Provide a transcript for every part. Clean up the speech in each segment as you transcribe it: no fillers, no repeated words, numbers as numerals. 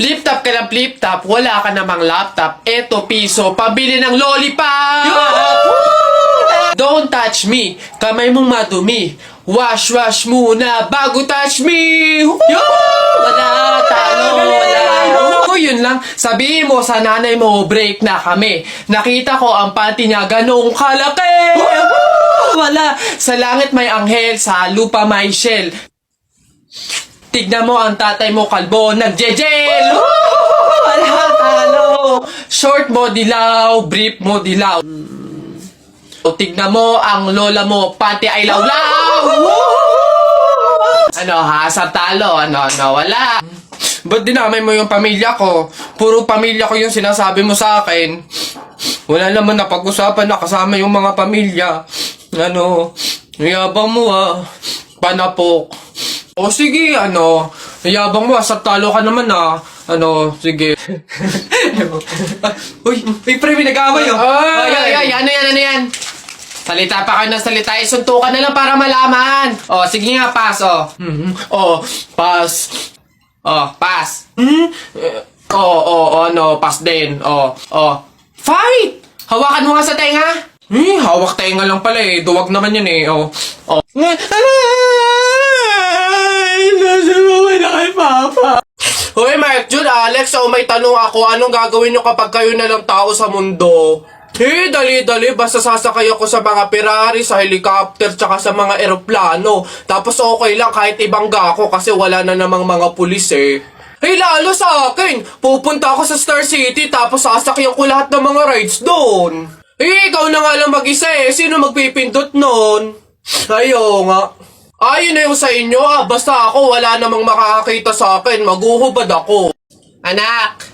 Flip-top ka ng flip-top, wala ka namang laptop. Eto piso, pabili ng lollipop! Don't touch me, kamay mong madumi. Wash muna bago touch me! Wala, talo, wala. Yun lang, sabihin mo sa nanay mo, break na kami. Nakita ko ang panty niya ganong kalaki! Wala, sa langit may anghel, sa lupa may shell. Tignan mo ang tatay mo kalbo, nagjejel! Wala, talo! Short mo dilaw, brief mo dilaw. O tignan mo ang lola mo, pati ay lawlaw! Ano ha, sa talo, ano, wala. Ba't dinamay mo yung pamilya ko? Puro pamilya ko yung sinasabi mo sa akin. Wala naman na pag-usapan na kasama yung mga pamilya. Ano, yabang mo ah, panapok. O sige, ano, yabang mo, sa talo ka naman ah. Ano, sige. Uy, pre, may nag-away oh. Ay, ano yan? Salita pa kayo ng salita, isuntukan na lang para malaman. O, sige nga, pass, o. O, pass. O, pass. No, pass din. O, fight! Hawakan mo nga sa tenga. Hawak tenga lang pala eh. Duwag naman yun eh. O. Nasubukan na kay Papa. Hoy, Mike, Jun, Alex, may tanong ako. Anong gagawin nyo kapag kayo na lang tao sa mundo? Dali. Basta sasakay ako sa mga Ferrari, sa helicopter, tsaka sa mga eroplano. Tapos okay lang kahit ibangga ako kasi wala na namang mga pulis eh. Lalo sa akin. Pupunta ako sa Star City tapos sasakyan ko lahat ng mga rides doon. Ikaw na nga lang mag-isa eh. Sino magpipindot nun? Ayo nga. Ayun na yung sa inyo basta ako wala namang makakakita sa akin. Maguhubad ako. Anak!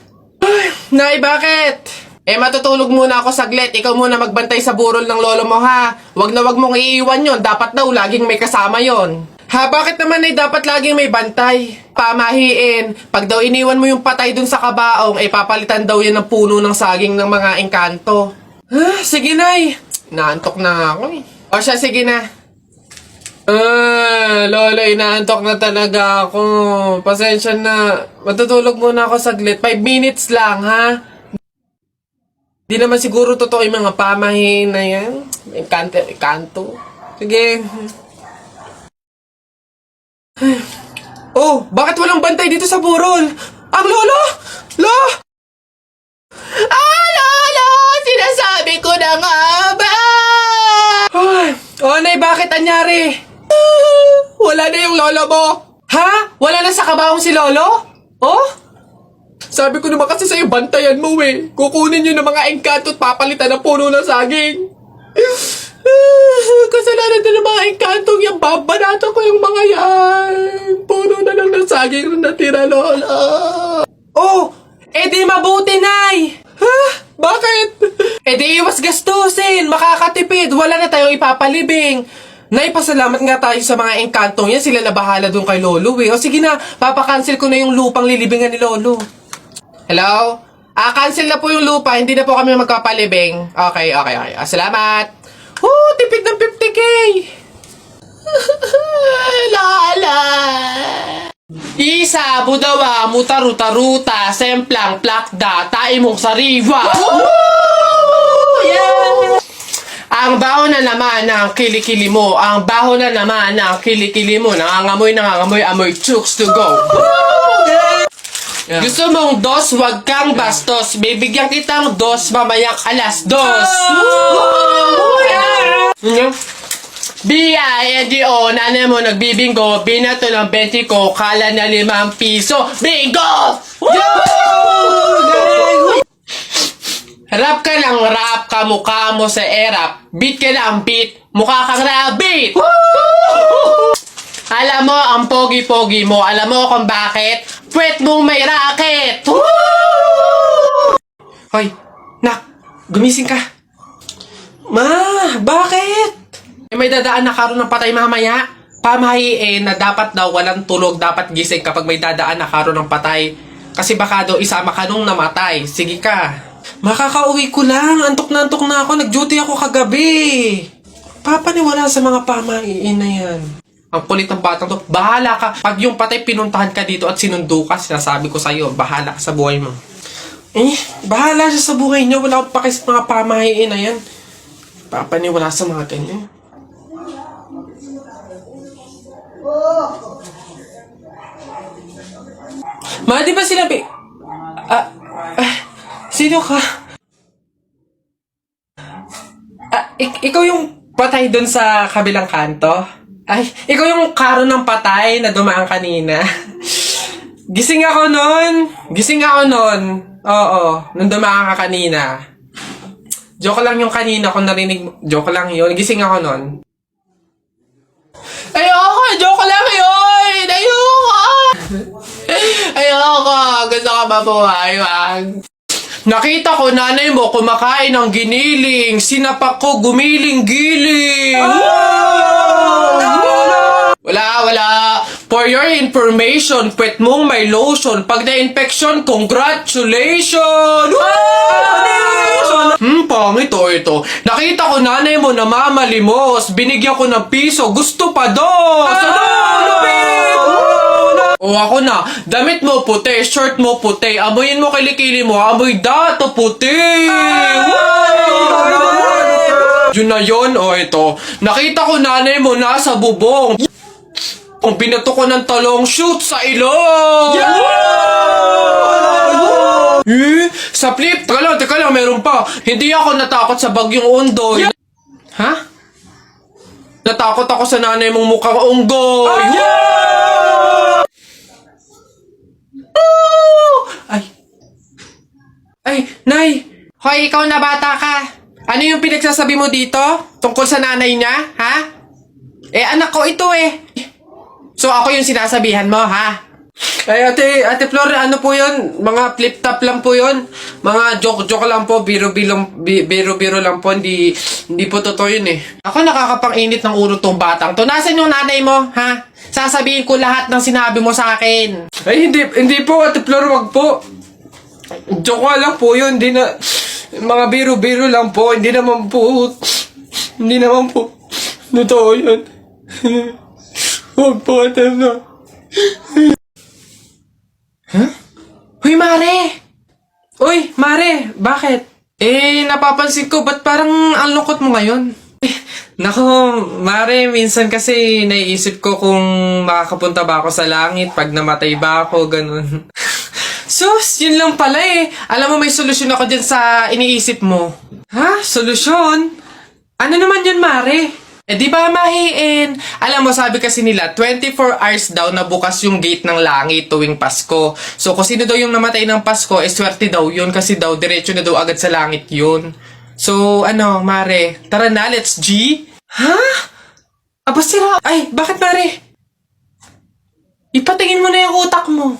Nay, bakit? Matutulog muna ako saglit. Ikaw muna magbantay sa burol ng lolo mo ha. Wag mong iiwan yon. Dapat daw laging may kasama yon. Ha, bakit naman ay dapat laging may bantay? Pamahiin. Pag daw iniwan mo yung patay dun sa kabaong, papalitan daw yan ng puno ng saging ng mga engkanto. Sige, Nay. Naantok na ako eh. O siya, sige na. Lola, inaantok na talaga ako. Pasensya na. Matutulog muna ako saglit. 5 minutes lang, ha? Di naman siguro totoo yung mga pamahiin na yan. Engkanto. Sige. Oh, bakit walang bantay dito sa burol? Ang lolo! Lolo! Sinasabi ko na nga ba? Nay, bakit anyari? Wala na yung lolo mo. Ha? Wala na sa kabaong si lolo? Oh? Sabi ko naman kasi sa'yo, bantayan mo eh. Kukunin nyo ng mga engkanto at papalitan ng puno ng saging. Kasalanan na ng mga engkantong yung babanatan ko yung mga yan. Puno na lang ng saging na natira, lola. Oh, di mabuti, Nay. Ha? Bakit? Di iwas gastusin. Makakatipid. Wala na tayong ipapalibing. Nay, pasalamat nga tayo sa mga engkantong yan. Sila na bahala dun kay lolo eh. O sige na, papakancel ko na yung lupang lilibingan ni lolo. Hello? Cancel na po yung lupa. Hindi na po kami magpapalibing. Okay. Salamat. Tipid ng 50K. Lala. Isa, budawa, mutaruta-ruta, semplang, plakda, taimong sariwa. Yeah. Ang baho na naman ng kilikili mo. Ang baho na naman ng kilikili mo. Nangangamoy, amoy chooks to go. Yeah. Gusto mong dos, wag kang bastos. Bibigyan kitang dos mamayang alas 2. B-I-N-G-O, nanay mo nagbibingo, binato ng 20 ko, kala na 5 piso. Bingo! Rap ka ng rap, kamukha mo sa erap. Beat ka ng beat, mukha kang rabbit. Alam mo ang pogi-pogi mo, alam mo kung bakit? Pwet mong may racket. Hoy, nak, gumising ka. Ma, bakit? May dadaan na karon ng patay mamaya. Pamahiin na dapat daw walang tulog, dapat gising kapag may dadaan na karon ng patay. Kasi baka daw isama ka nung namatay. Sige ka. Makakauwi ko lang. Antok na ako. Nag-duty ako kagabi. Papaniwala sa mga pamahiin na yan. Ang kulit ng batang to. Bahala ka. Pag yung patay pinuntahan ka dito at sinundo ka, sinasabi ko sa'yo, bahala ka sa buhay mo. Bahala siya sa buhay niya. Wala akong paki sa mga pamahiin na yan. Papaniwala sa mga ganyan. Ma, di ba sinabi? Sino ka? Ikaw yung patay dun sa kabilang kanto? Ay, ikaw yung karo ng patay na dumaan kanina. Gising ako nun. Oo, nung dumaan ka kanina. Joke lang yung kanina kung narinig mo. Joke lang yun. Gising ako nun. Ayoko! Joke lang yun! Ayoko! Gusto ka mabuhay, wag. Nakita ko nanay mo kumakain ng giniling. Sinapak ko gumiling-giling. Wala. For your information, pwet mong may lotion. Pag na-infection, congratulations! Pangit ito. Nakita ko nanay mo namamalimos. Binigyan ko ng piso. Gusto pa doon. O ako na, damit mo puti, shirt mo puti, amoyin mo kilikili mo, amoy dato puti! Yun na yun, o ito. Nakita ko nanay mo nasa bubong. Kung binato ko ng talong, shoot sa ilong! Sa flip, teka lang, meron pa. Hindi ako natakot sa bagyong Undoy. Ha? Natakot ako sa nanay mong mukhang unggoy. Ay, Nay! Hoy, ikaw na bata ka. Ano yung pinagsasabi mo dito? Tungkol sa nanay niya, ha? Anak ko ito eh. So, ako yung sinasabihan mo, ha? Ay, Ate Flor, ano po yun? Mga flip-top lang po yun. Mga joke-joke lang po. Biro-biro lang po. Hindi po totoo yun eh. Ako nakakapang-init ng ulo tong batang to. Nasaan yung nanay mo, ha? Sasabihin ko lahat ng sinabi mo sa akin. Ay, hindi po, Ate Flor, wag po. Joke lang po yun. Hindi na, mga biro-biro lang po. Hindi naman po, totoo yun. Huwag po, Ate Flor. Huh? Uy, Mare, bakit? Napapansin ko, ba't parang ang lungkot mo ngayon? Nako, Mare, minsan kasi naiisip ko kung makakapunta ba ako sa langit pag namatay ba ako, ganun. Sus, yun lang pala eh. Alam mo, may solusyon ako dyan sa iniisip mo. Ha? Solusyon? Ano naman yun, Mare? Di ba mahiin? Alam mo, sabi kasi nila, 24 hours daw na bukas yung gate ng langit tuwing Pasko. So, kung sino daw yung namatay ng Pasko, swerte daw yun kasi daw, diretso na daw agad sa langit yun. So, Mare, tara na, let's G? Ha? Aba sira. Ay, bakit, Mare? Ipatingin mo na yung utak mo.